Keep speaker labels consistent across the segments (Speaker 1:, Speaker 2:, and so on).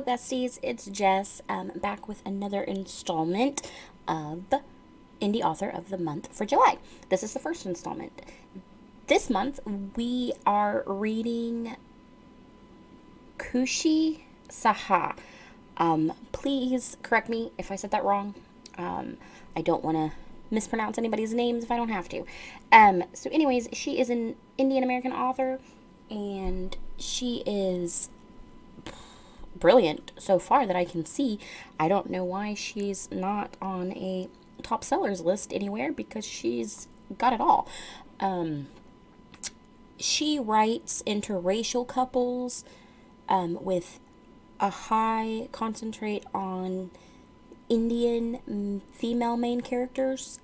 Speaker 1: besties, it's Jess, back with another installment of Indie Author of the Month for July. This is the first installment. This month, we are reading Khushi Saha. Please correct me if I said that wrong. I don't want to mispronounce anybody's names if I don't have to. So anyways, she is an Indian American author, and she is brilliant so far that I can see. I don't know why she's not on a top sellers list anywhere, because she's got it all. She writes interracial couples with a high concentrate on Indian female main characters.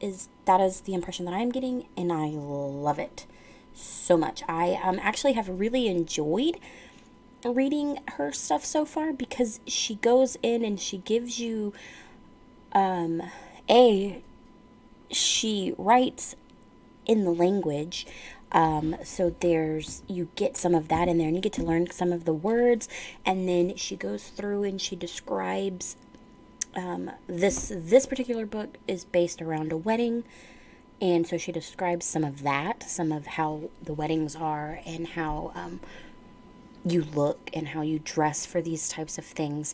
Speaker 1: That is the impression that I'm getting, and I love it so much. I actually have really enjoyed reading her stuff so far, because she goes in and she gives you she writes in the language, so you get some of that in there, and you get to learn some of the words, and then she goes through and she describes this particular book is based around a wedding, and so she describes some of that, some of how the weddings are, and how you look and how you dress for these types of things.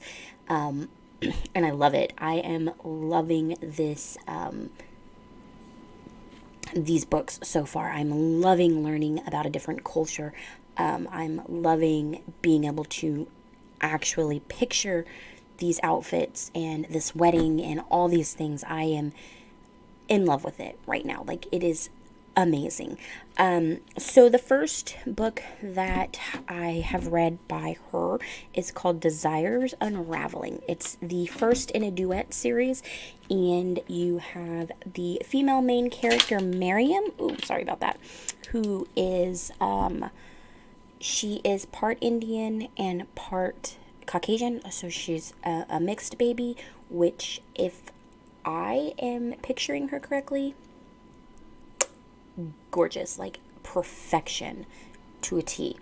Speaker 1: And I love it. I am loving these books so far. I'm loving learning about a different culture. I'm loving being able to actually picture these outfits and this wedding and all these things. I am in love with it right now. Like, it is amazing. So the first book that I have read by her is called Desires Unraveling. It's the first in a duet series, and you have the female main character, Miriam. Ooh, sorry about that. Who is, she is part Indian and part Caucasian, so she's a mixed baby, which, if I am picturing her correctly, gorgeous, like perfection to a T.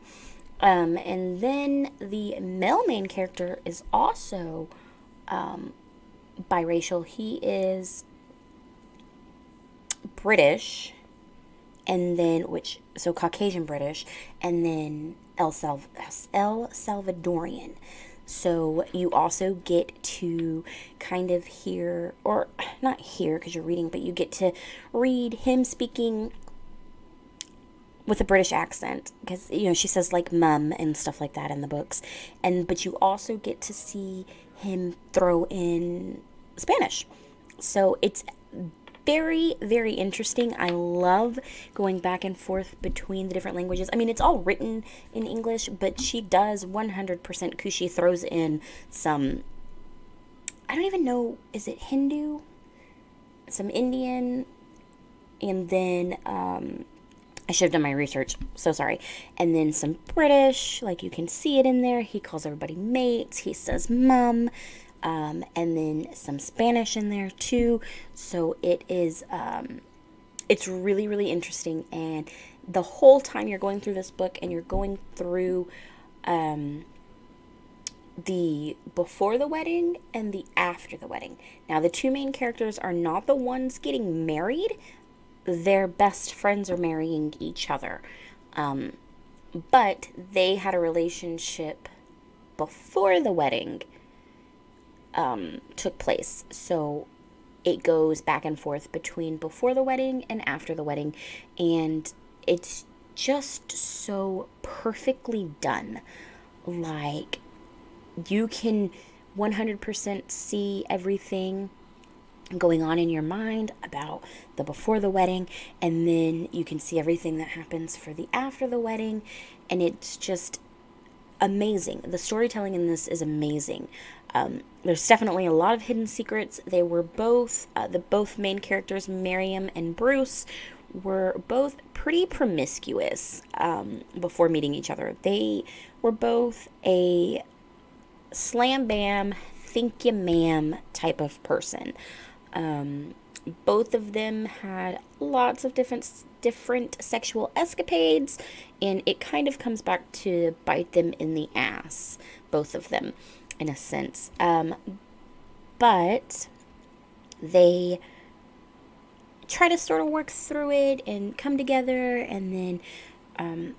Speaker 1: And then the male main character is also biracial. He is British, and then so Caucasian British, and then El Salvadorian. So you also get to kind of hear, or not hear because you're reading, but you get to read him speaking with a British accent, because she says like mum and stuff like that in the books, but you also get to see him throw in Spanish. So it's very, very interesting. I love going back and forth between the different languages. I mean, it's all written in English, but she does 100%. Khushi throws in some, I don't even know, is it Hindu? Some Indian, and then I should have done my research, so sorry. And then some British, like you can see it in there. He calls everybody mates. He says mum. And then some Spanish in there too. So it is, it's really, really interesting. And the whole time you're going through this book, and you're going through the before the wedding and the after the wedding. Now, the two main characters are not the ones getting married. Their best friends are marrying each other. But they had a relationship before the wedding took place. So it goes back and forth between before the wedding and after the wedding. And it's just so perfectly done. Like, you can 100% see everything going on in your mind about the before the wedding, and then you can see everything that happens for the after the wedding, and it's just amazing. The storytelling in this is amazing. There's definitely a lot of hidden secrets. They were both both main characters, Miriam and Bruce, were both pretty promiscuous before meeting each other. They were both a slam bam, thank you ma'am type of person. Both of them had lots of different sexual escapades, and it kind of comes back to bite them in the ass, both of them. in a sense. But they try to sort of work through it and come together, and then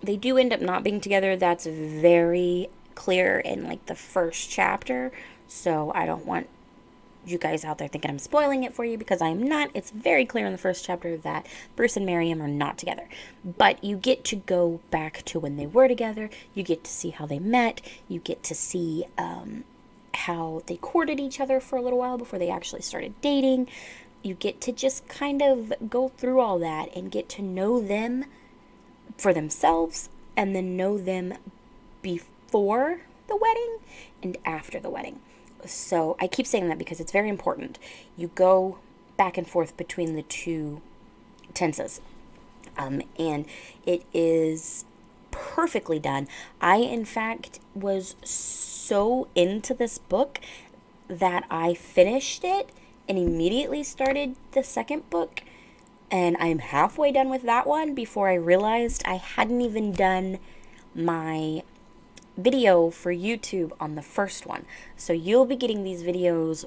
Speaker 1: they do end up not being together. That's very clear in like the first chapter, so I don't want you guys out there thinking I'm spoiling it for you, because I'm not. It's very clear in the first chapter that Bruce and Miriam are not together. But you get to go back to when they were together. You get to see how they met. You get to see how they courted each other for a little while before they actually started dating. You get to just kind of go through all that and get to know them for themselves, and then know them before the wedding and after the wedding. So I keep saying that because it's very important. You go back and forth between the two tenses. And it is perfectly done. I, in fact, was so into this book that I finished it and immediately started the second book. And I'm halfway done with that one before I realized I hadn't even done my video for YouTube on the first one. So you'll be getting these videos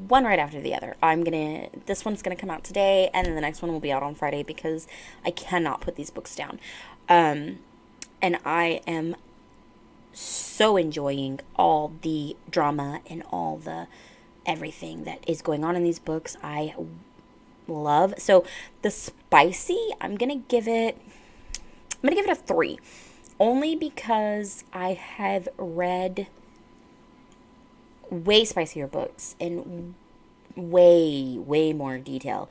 Speaker 1: one right after the other. This one's gonna come out today, and then the next one will be out on Friday, because I cannot put these books down. And I am so enjoying all the drama and all the everything that is going on in these books. I love. So the spicy, I'm gonna give it a 3. Only because I have read way spicier books in way, way more detail,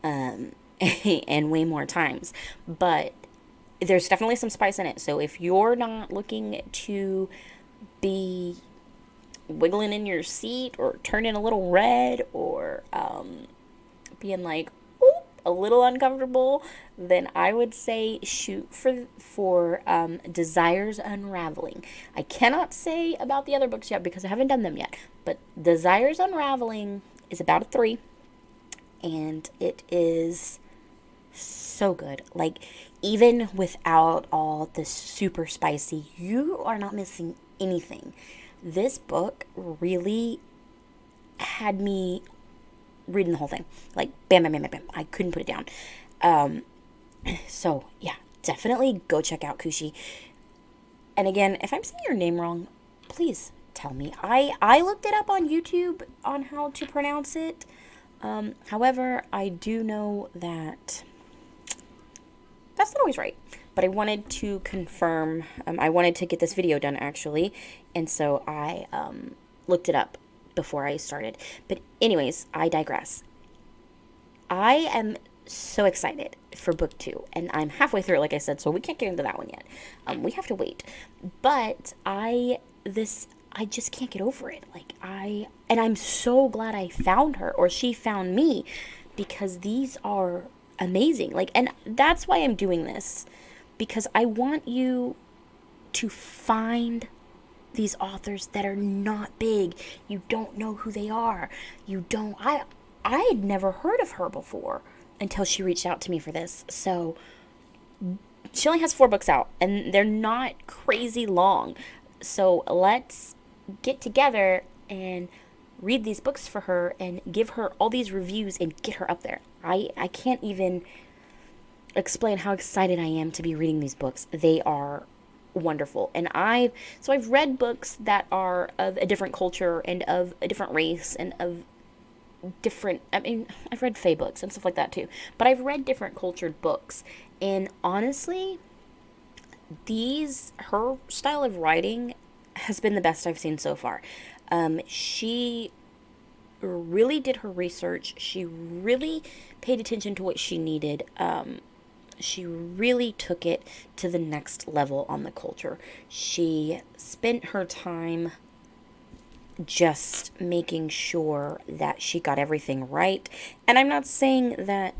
Speaker 1: and way more times. But there's definitely some spice in it. So if you're not looking to be wiggling in your seat or turning a little red, or being like, a little uncomfortable, then I would say shoot for Desires Unraveling. I cannot say about the other books yet because I haven't done them yet, but Desires Unraveling is about a 3, and it is so good. Like, even without all the super spicy, you are not missing anything. This book really had me reading the whole thing, like bam, bam, bam, bam, bam. I couldn't put it down. So yeah, definitely go check out Khushi. And again, if I'm saying your name wrong, please tell me. I looked it up on YouTube on how to pronounce it. However, I do know that that's not always right. But I wanted to confirm. I wanted to get this video done actually, and so I looked it up before I started. But anyways, I digress. I am so excited for book 2, and I'm halfway through it, like I said, so we can't get into that one yet. We have to wait. But I just can't get over it. And I'm so glad I found her, or she found me, because these are amazing. And that's why I'm doing this, because I want you to find these authors that are not big. You don't know who they are. I had never heard of her before until she reached out to me for this. So she only has 4 books out, and they're not crazy long. So let's get together and read these books for her and give her all these reviews and get her up there. I can't even explain how excited I am to be reading these books. They are wonderful. And I've read books that are of a different culture and of a different race and of different, I've read fae books and stuff like that too, but I've read different cultured books, and honestly, her style of writing has been the best I've seen so far. She really did her research. She really paid attention to what she needed. She really took it to the next level on the culture. She spent her time just making sure that she got everything right. And I'm not saying that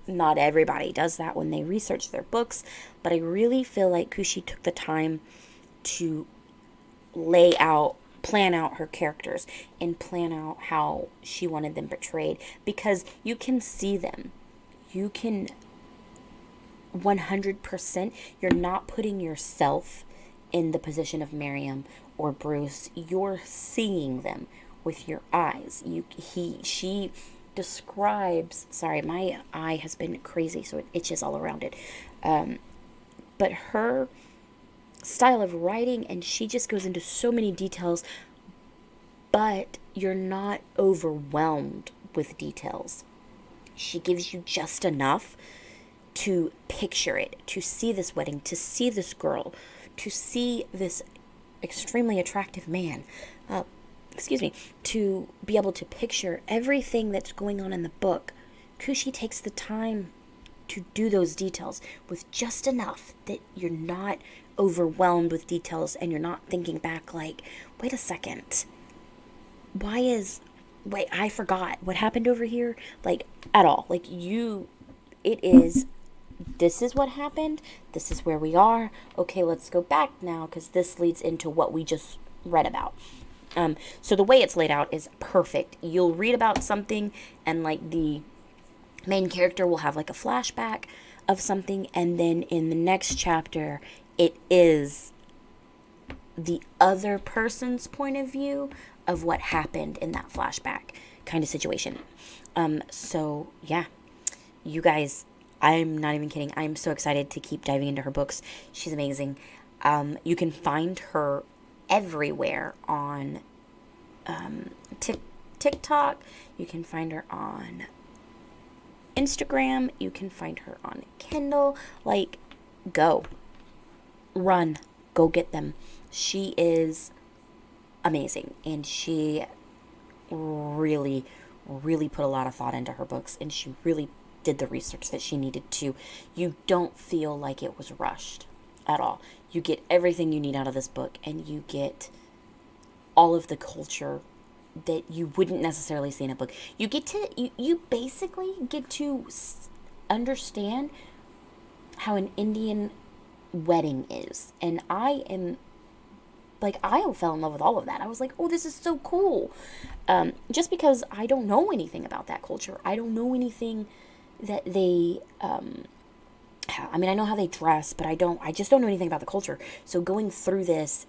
Speaker 1: not everybody does that when they research their books, but I really feel like Khushi took the time to plan out her characters and plan out how she wanted them portrayed, because you can see them. You can 100%, you're not putting yourself in the position of Miriam or Bruce, you're seeing them with your eyes. She describes, sorry, my eye has been crazy, so it itches all around it. But her style of writing, and she just goes into so many details, but you're not overwhelmed with details. She gives you just enough to picture it, to see this wedding, to see this girl, to see this extremely attractive man, to be able to picture everything that's going on in the book. Khushi takes the time to do those details with just enough that you're not overwhelmed with details and you're not thinking back like, wait a second, I forgot what happened over here, like, at all. Like, this is what happened, this is where we are, okay, let's go back now because this leads into what we just read about. So the way it's laid out is perfect. You'll read about something and like the main character will have like a flashback of something, and then in the next chapter it is the other person's point of view of what happened in that flashback kind of situation. So yeah, you guys, I'm not even kidding. I'm so excited to keep diving into her books. She's amazing. You can find her everywhere on TikTok. You can find her on Instagram. You can find her on Kindle. Like, go. Run. Go get them. She is amazing. And she really, really put a lot of thought into her books. And she really did the research that she needed to. You don't feel like it was rushed at all. You get everything you need out of this book, and you get all of the culture that you wouldn't necessarily see in a book. You get to, you basically get to understand how an Indian wedding is. And I fell in love with all of that. I was like, oh, this is so cool. Just because I don't know anything about that culture. I don't know anything that they, I mean, I know how they dress, but I just don't know anything about the culture. So going through this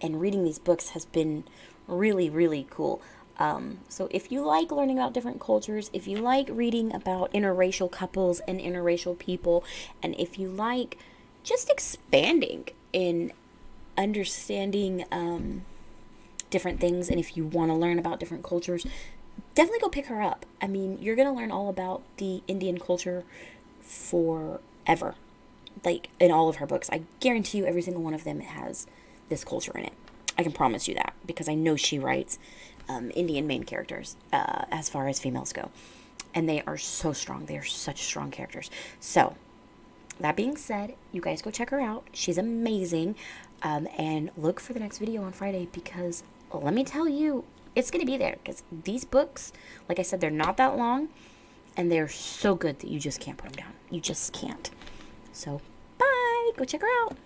Speaker 1: and reading these books has been really, really cool. So if you like learning about different cultures, if you like reading about interracial couples and interracial people, and if you like just expanding in understanding different things, and if you want to learn about different cultures, definitely go pick her up. I mean, you're going to learn all about the Indian culture forever. Like, in all of her books. I guarantee you every single one of them has this culture in it. I can promise you that, because I know she writes Indian main characters as far as females go. And they are so strong. They are such strong characters. So, that being said, you guys go check her out. She's amazing. And look for the next video on Friday, because let me tell you, it's going to be there. Because these books, like I said, they're not that long. And they're so good that you just can't put them down. You just can't. So, bye. Go check her out.